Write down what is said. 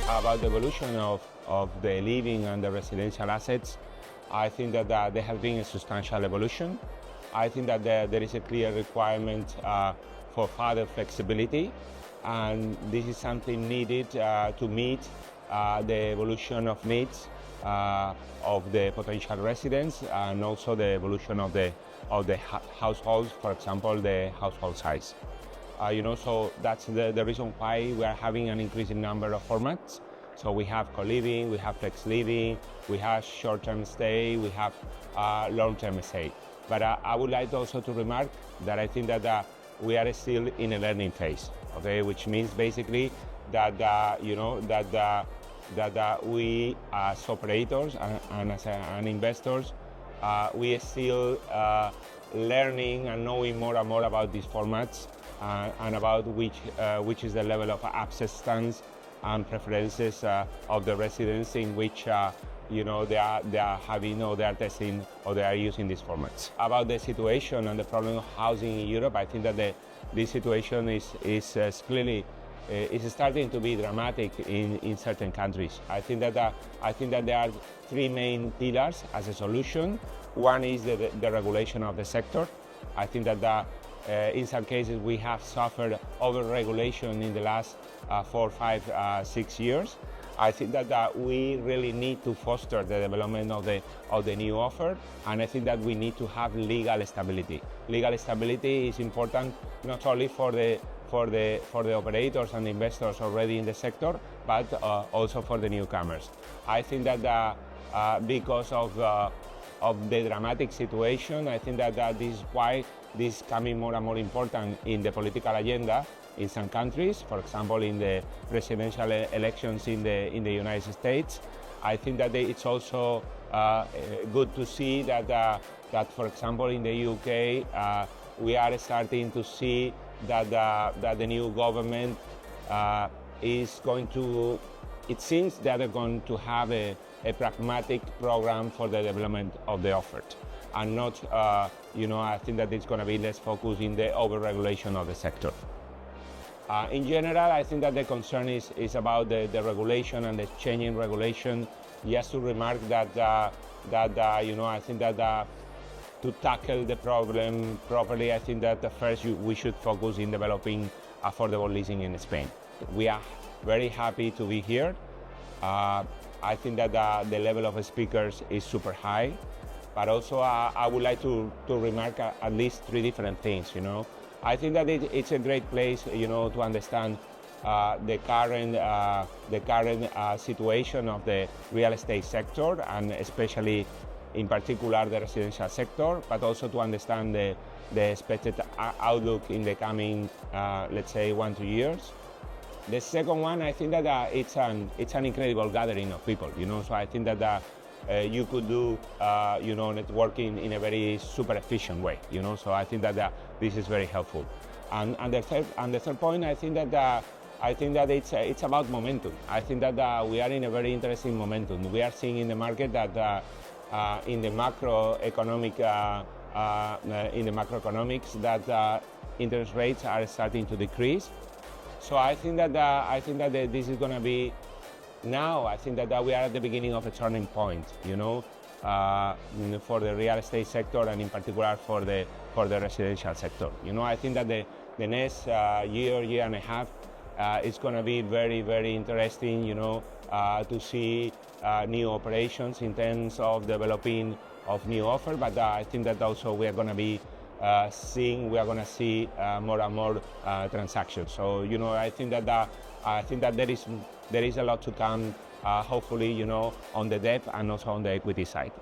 About the evolution of the living and the residential assets, I think that there has been a substantial evolution. I think that there is a clear requirement for further flexibility, and this is something needed to meet the evolution of needs of the potential residents, and also the evolution of the households, for example, the household size. So that's the reason why we are having an increasing number of formats. So we have co-living, we have flex living, we have short-term stay, we have long-term stay. But I would like also to remark that I think that we are still in a learning phase, okay? Which means basically that we as operators and as investors, we are still learning and knowing more and more about these formats and about which is the level of acceptance and preferences of the residents in which they are having or they are testing or they are using these formats. About the situation and the problem of housing in Europe, I think that this situation is clearly starting to be dramatic in certain countries. I think that there are three main pillars as a solution. One is the regulation of the sector. I think that in some cases we have suffered over-regulation in the last 4, 5, 6 years. I think that we really need to foster the development of the new offer, and I think that we need to have legal stability. Legal stability is important not only for the operators and investors already in the sector, but also for the newcomers. I think that because of the dramatic situation, I think that this is why this is becoming more and more important in the political agenda in some countries, for example in the presidential elections in the United States. I think that it's also good to see that for example in the UK we are starting to see that the new government is going to, it seems that they're going to have a pragmatic program for the development of the offer, and not, I think that it's going to be less focused in the over-regulation of the sector. In general, I think that the concern is about the regulation and the changing regulation. Just to remark that I think that to tackle the problem properly, I think that first we should focus in developing affordable leasing in Spain. We are very happy to be here. I think that the level of speakers is super high, but also I would like to remark at least three different things. I think that it's a great place, to understand the current situation of the real estate sector, and especially in particular the residential sector, but also to understand the expected outlook in the coming, let's say, 1-2 years. The second one, I think that it's an incredible gathering of people, so I think that you could do, networking in a very super efficient way, so I think that this is very helpful. And the third point, I think that it's about momentum. I think that we are in a very interesting momentum. We are seeing in the market that in the macroeconomics that interest rates are starting to decrease. So I think that this is going to be now. I think that we are at the beginning of a turning point, for the real estate sector, and in particular for the residential sector. I think that the next year and a half is going to be very, very interesting, to see new operations in terms of developing of new offer. But I think that also we are going to be see more and more transactions. So I think that there is a lot to come, hopefully, on the debt and also on the equity side.